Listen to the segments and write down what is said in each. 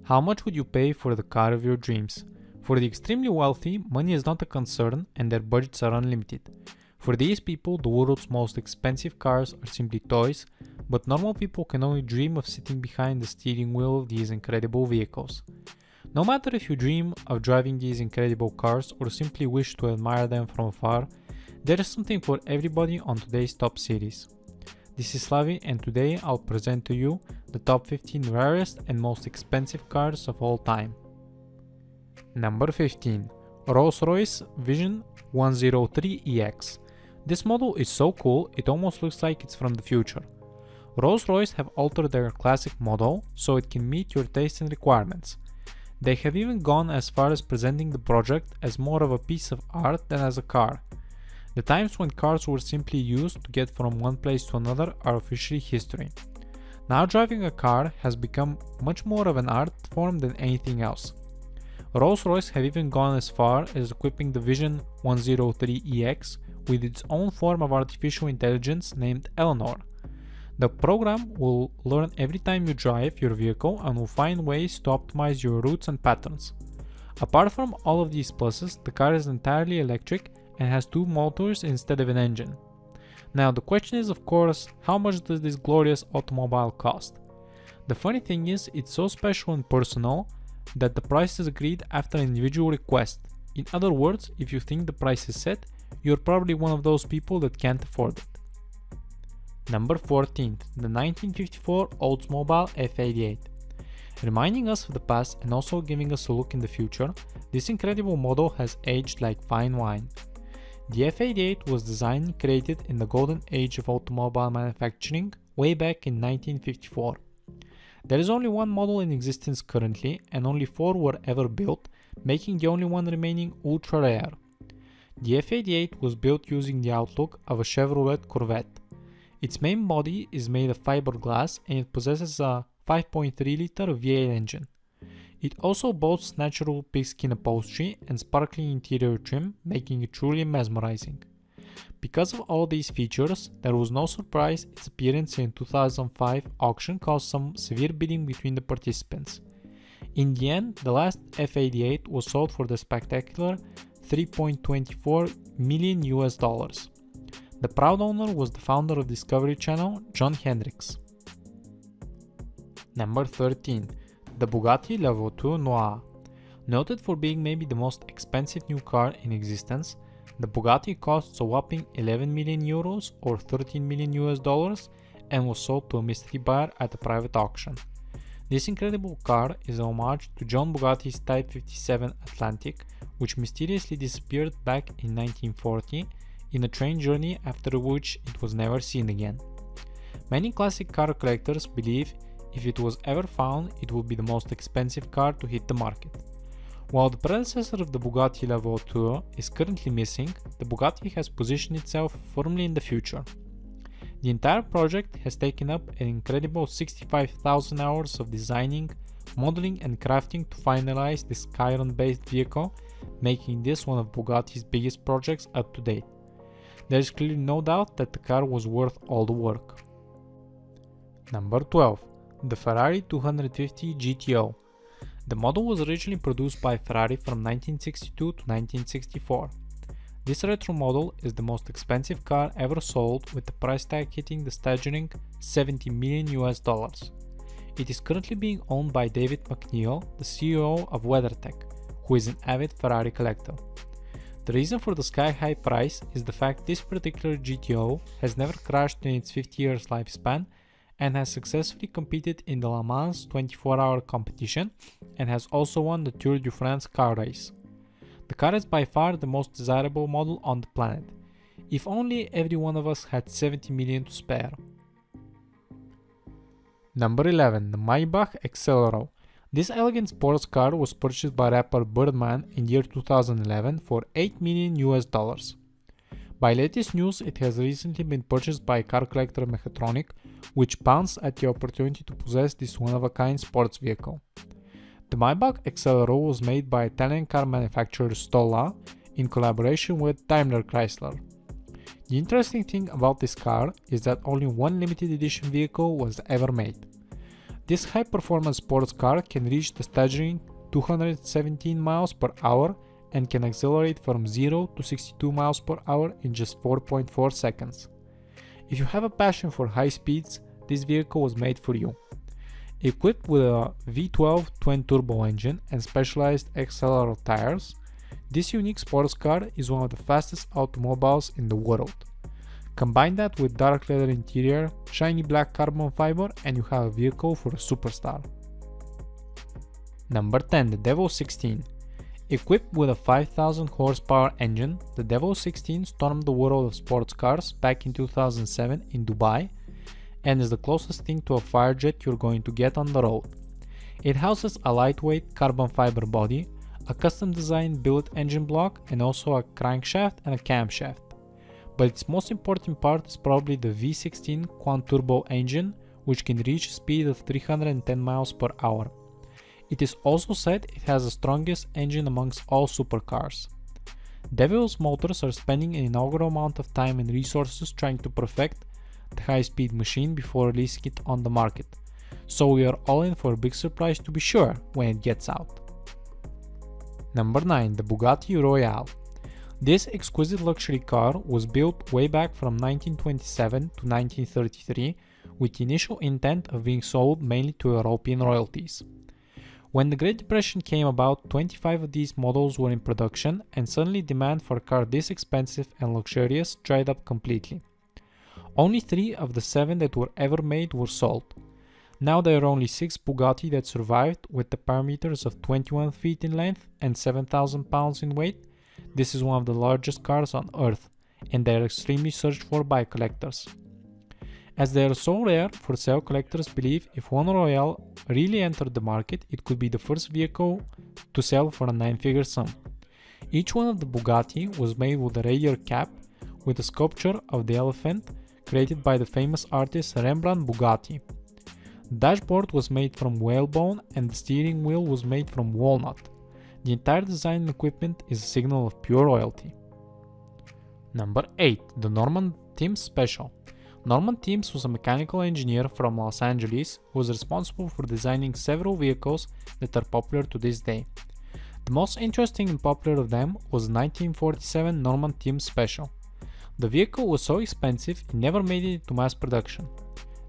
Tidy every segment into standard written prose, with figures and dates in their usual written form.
How much would you pay for the car of your dreams? For the extremely wealthy, money is not a concern and their budgets are unlimited. For these people, the world's most expensive cars are simply toys, but normal people can only dream of sitting behind the steering wheel of these incredible vehicles. No matter if you dream of driving these incredible cars or simply wish to admire them from afar, there is something for everybody on today's top series. This is Slavi, and today I'll present to you the top 15 rarest and most expensive cars of all time. Number 15. Rolls-Royce Vision 103EX. This model is so cool it almost looks like it's from the future. Rolls-Royce have altered their classic model so it can meet your taste and requirements. They have even gone as far as presenting the project as more of a piece of art than as a car. The times when cars were simply used to get from one place to another are officially history. Now driving a car has become much more of an art form than anything else. Rolls-Royce have even gone as far as equipping the Vision 103EX with its own form of artificial intelligence named Eleanor. The program will learn every time you drive your vehicle and will find ways to optimize your routes and patterns. Apart from all of these pluses, the car is entirely electric and has two motors instead of an engine. Now the question is, of course, how much does this glorious automobile cost? The funny thing is, it's so special and personal that the price is agreed after an individual request. In other words, if you think the price is set, you're probably one of those people that can't afford it. Number 14. The 1954 Oldsmobile F-88. Reminding us of the past and also giving us a look in the future, this incredible model has aged like fine wine. The F-88 was designed and created in the golden age of automobile manufacturing way back in 1954. There is only one model in existence currently and only 4 were ever built, making the only one remaining ultra rare. The F-88 was built using the outlook of a Chevrolet Corvette. Its main body is made of fiberglass and it possesses a 5.3-liter V8 engine. It also boasts natural pigskin upholstery and sparkling interior trim, making it truly mesmerizing. Because of all these features, there was no surprise its appearance in 2005 auction caused some severe bidding between the participants. In the end, the last F-88 was sold for the spectacular $3.24 million. The proud owner was the founder of Discovery Channel, John Hendricks. Number 13. The Bugatti Level 2 Noire. Noted for being maybe the most expensive new car in existence, the Bugatti costs a whopping 11 million euros or $13 million and was sold to a mystery buyer at a private auction. This incredible car is a homage to John Bugatti's Type 57 Atlantic, which mysteriously disappeared back in 1940 in a train journey after which it was never seen again. Many classic car collectors believe if it was ever found, it would be the most expensive car to hit the market. While the predecessor of the Bugatti Level 2 is currently missing, the Bugatti has positioned itself firmly in the future. The entire project has taken up an incredible 65,000 hours of designing, modeling and crafting to finalize this Chiron-based vehicle, making this one of Bugatti's biggest projects up to date. There is clearly no doubt that the car was worth all the work. Number 12. The Ferrari 250 GTO. The model was originally produced by Ferrari from 1962 to 1964. This retro model is the most expensive car ever sold, with the price tag hitting the staggering $70 million. It is currently being owned by David McNeil, the CEO of WeatherTech, who is an avid Ferrari collector. The reason for the sky-high price is the fact this particular GTO has never crashed in its 50 years lifespan and has successfully competed in the Le Mans 24-hour competition and has also won the Tour de France car race. The car is by far the most desirable model on the planet. If only every one of us had 70 million to spare. Number 11. The Maybach Exelero. This elegant sports car was purchased by rapper Birdman in year 2011 for $8 million. By latest news, it has recently been purchased by car collector Mechatronic, which pounced at the opportunity to possess this one-of-a-kind sports vehicle. The Maybach Exelero was made by Italian car manufacturer Stolla in collaboration with Daimler Chrysler. The interesting thing about this car is that only one limited edition vehicle was ever made. This high-performance sports car can reach the staggering 217 miles per hour and can accelerate from 0 to 62 miles per hour in just 4.4 seconds. If you have a passion for high speeds, this vehicle was made for you. Equipped with a V12 twin-turbo engine and specialized Exelero tires, this unique sports car is one of the fastest automobiles in the world. Combine that with dark leather interior, shiny black carbon fiber, and you have a vehicle for a superstar. Number 10. The Devel 16. Equipped with a 5000 horsepower engine, the Devel 16 stormed the world of sports cars back in 2007 in Dubai and is the closest thing to a Firejet you're going to get on the road. It houses a lightweight carbon fiber body, a custom designed billet engine block, and also a crankshaft and a camshaft. But its most important part is probably the V16 quad-turbo engine, which can reach a speed of 310 miles per hour. It is also said it has the strongest engine amongst all supercars. Devel's motors are spending an inaugural amount of time and resources trying to perfect the high-speed machine before releasing it on the market, so we are all in for a big surprise to be sure when it gets out. Number 9. The Bugatti Royale. This exquisite luxury car was built way back from 1927 to 1933 with the initial intent of being sold mainly to European royalties. When the Great Depression came about, 25 of these models were in production and suddenly demand for a car this expensive and luxurious dried up completely. Only 3 of the 7 that were ever made were sold. Now there are only 6 Bugatti that survived with the parameters of 21 feet in length and 7,000 pounds in weight. This is one of the largest cars on earth and they are extremely searched for by collectors. As they are so rare, for sale collectors believe if one Royale really entered the market, it could be the first vehicle to sell for a 9-figure sum. Each one of the Bugatti was made with a radiator cap with a sculpture of the elephant created by the famous artist Rembrandt Bugatti. The dashboard was made from whalebone and the steering wheel was made from walnut. The entire design and equipment is a signal of pure royalty. Number 8. The Norman Timbs Special. Norman Timbs was a mechanical engineer from Los Angeles who was responsible for designing several vehicles that are popular to this day. The most interesting and popular of them was the 1947 Norman Timbs Special. The vehicle was so expensive it never made it to mass production.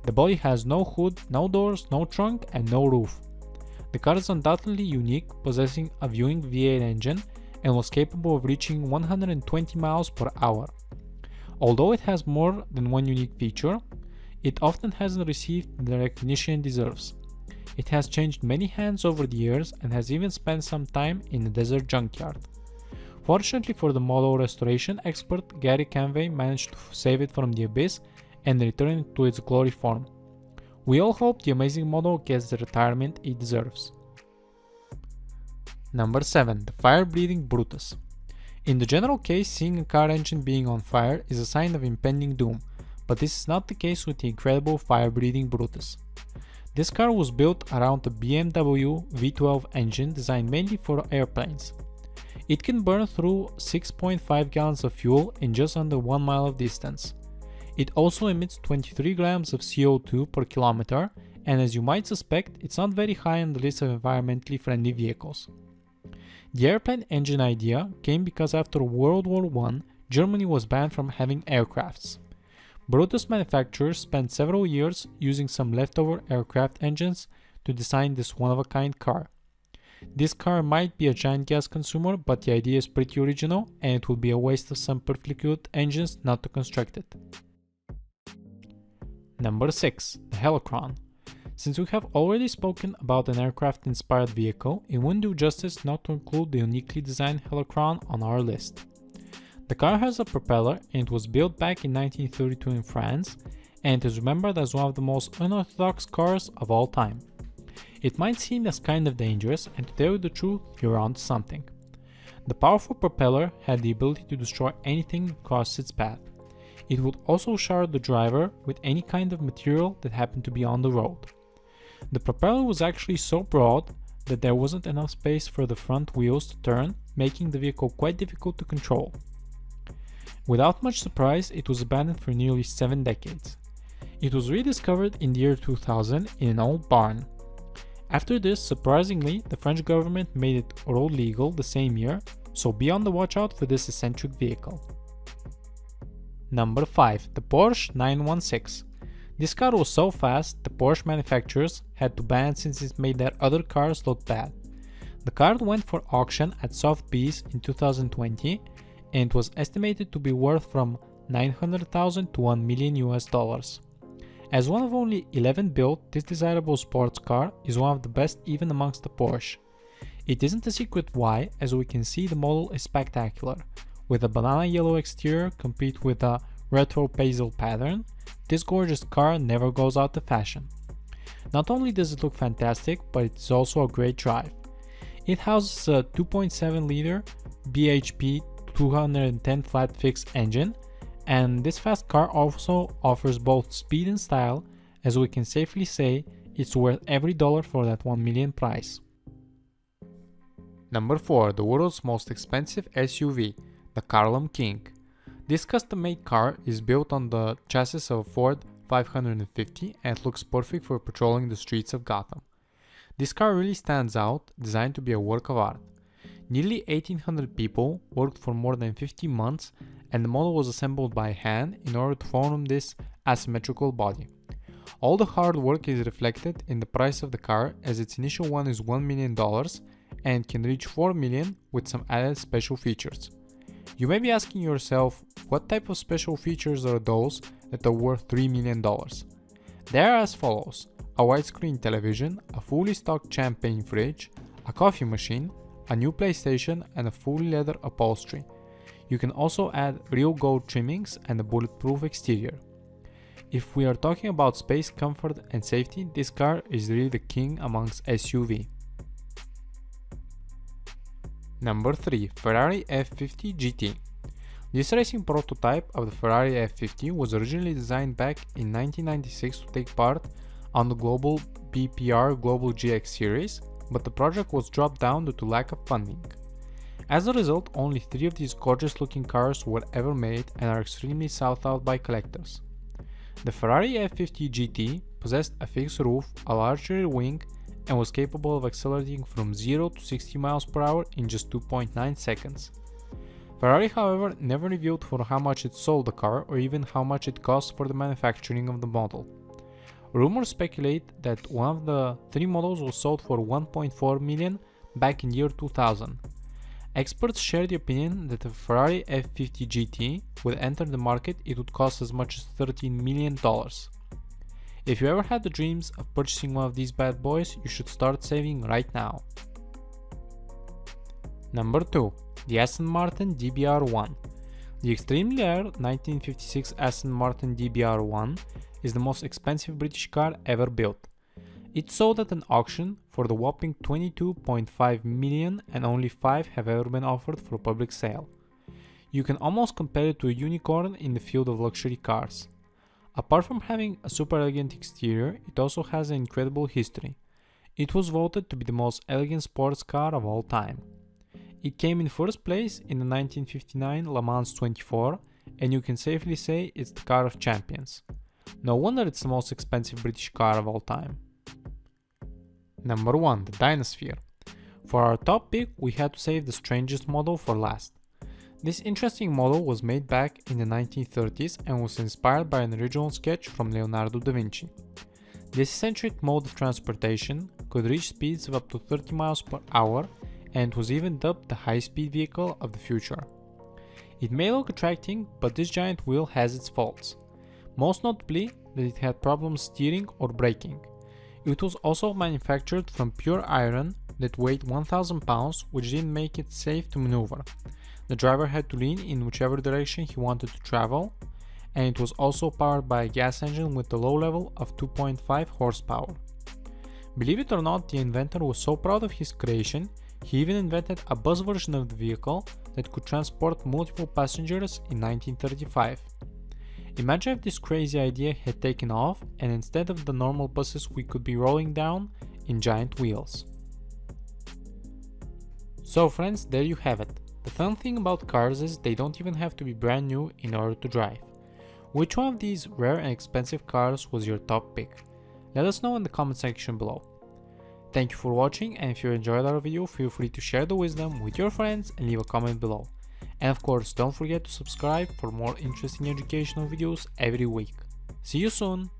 The body has no hood, no doors, no trunk, and no roof. The car is undoubtedly unique, possessing a viewing V8 engine and was capable of reaching 120 miles per hour. Although it has more than one unique feature, it often hasn't received the recognition it deserves. It has changed many hands over the years and has even spent some time in a desert junkyard. Fortunately for the model restoration expert, Gary Canvey managed to save it from the abyss and return it to its glory form. We all hope the amazing model gets the retirement it deserves. Number 7. The Fire-Breathing Brutus. In the general case, seeing a car engine being on fire is a sign of impending doom, but this is not the case with the incredible fire-breathing Brutus. This car was built around a BMW V12 engine designed mainly for airplanes. It can burn through 6.5 gallons of fuel in just under 1 mile of distance. It also emits 23 grams of CO2 per kilometer, and as you might suspect, it's not very high on the list of environmentally friendly vehicles. The airplane engine idea came because after World War I, Germany was banned from having aircrafts. Brutus manufacturers spent several years using some leftover aircraft engines to design this one-of-a-kind car. This car might be a giant gas consumer, but the idea is pretty original and it would be a waste of some perfectly good engines not to construct it. Number 6. The Helicron. Since we have already spoken about an aircraft-inspired vehicle, it wouldn't do justice not to include the uniquely designed Helicron on our list. The car has a propeller and it was built back in 1932 in France, and it is remembered as one of the most unorthodox cars of all time. It might seem as kind of dangerous, and to tell you the truth, you're onto something. The powerful propeller had the ability to destroy anything that crossed its path. It would also shower the driver with any kind of material that happened to be on the road. The propeller was actually so broad that there wasn't enough space for the front wheels to turn, making the vehicle quite difficult to control. Without much surprise, it was abandoned for nearly 7 decades. It was rediscovered in the year 2000 in an old barn. After this, surprisingly, the French government made it road legal the same year, so be on the watch out for this eccentric vehicle. Number 5. The Porsche 916. This car was so fast, the Porsche manufacturers had to ban it since it made their other cars look bad. The car went for auction at Sotheby's in 2020 and it was estimated to be worth from $900,000 to $1 million US. As one of only 11 built, this desirable sports car is one of the best even amongst the Porsche. It isn't a secret why, as we can see the model is spectacular. With a banana yellow exterior complete with a retro bezel pattern, this gorgeous car never goes out of fashion. Not only does it look fantastic, but it is also a great drive. It houses a 2.7 liter bhp 210 flat fixed engine, and this fast car also offers both speed and style, as we can safely say it's worth every dollar for that $1 million price. Number 4. The world's most expensive SUV, the Karlmann King. This custom-made car is built on the chassis of a Ford 550 and it looks perfect for patrolling the streets of Gotham. This car really stands out, designed to be a work of art. Nearly 1800 people worked for more than 50 months and the model was assembled by hand in order to form this asymmetrical body. All the hard work is reflected in the price of the car, as its initial one is $1 million and can reach $4 million with some added special features. You may be asking yourself, what type of special features are those that are worth $3 million? They are as follows: a widescreen television, a fully stocked champagne fridge, a coffee machine, a new PlayStation, and a fully leather upholstery. You can also add real gold trimmings and a bulletproof exterior. If we are talking about space, comfort, and safety, this car is really the king amongst SUV. Number 3. Ferrari F50 GT. This racing prototype of the Ferrari F50 was originally designed back in 1996 to take part on the global BPR Global GX series, but the project was dropped down due to lack of funding. As a result, only 3 of these gorgeous looking cars were ever made and are extremely sought out by collectors. The Ferrari F50 GT possessed a fixed roof, a large rear wing, and was capable of accelerating from 0 to 60 miles per hour in just 2.9 seconds. Ferrari, however, never revealed for how much it sold the car or even how much it cost for the manufacturing of the model. Rumors speculate that one of the 3 models was sold for $1.4 million back in year 2000. Experts share the opinion that if a Ferrari F50 GT would enter the market, it would cost as much as $13 million. If you ever had the dreams of purchasing one of these bad boys, you should start saving right now. Number 2. The Aston Martin DBR1. The extremely rare 1956 Aston Martin DBR1 is the most expensive British car ever built. It sold at an auction for the whopping $22.5 million and only 5 have ever been offered for public sale. You can almost compare it to a unicorn in the field of luxury cars. Apart from having a super elegant exterior, it also has an incredible history. It was voted to be the most elegant sports car of all time. It came in first place in the 1959 Le Mans 24, and you can safely say it's the car of champions. No wonder it's the most expensive British car of all time. Number 1. The Dynasphere. For our top pick, we had to save the strangest model for last. This interesting model was made back in the 1930s and was inspired by an original sketch from Leonardo da Vinci. This eccentric mode of transportation could reach speeds of up to 30 miles per hour and was even dubbed the high-speed vehicle of the future. It may look attracting, but this giant wheel has its faults. Most notably, that it had problems steering or braking. It was also manufactured from pure iron that weighed 1000 pounds, which didn't make it safe to maneuver. The driver had to lean in whichever direction he wanted to travel, and it was also powered by a gas engine with a low level of 2.5 horsepower. Believe it or not, the inventor was so proud of his creation, he even invented a bus version of the vehicle that could transport multiple passengers in 1935. Imagine if this crazy idea had taken off and instead of the normal buses we could be rolling down in giant wheels. So friends, there you have it. The fun thing about cars is they don't even have to be brand new in order to drive. Which one of these rare and expensive cars was your top pick? Let us know in the comment section below. Thank you for watching, and if you enjoyed our video, feel free to share the wisdom with your friends and leave a comment below. And of course, don't forget to subscribe for more interesting educational videos every week. See you soon!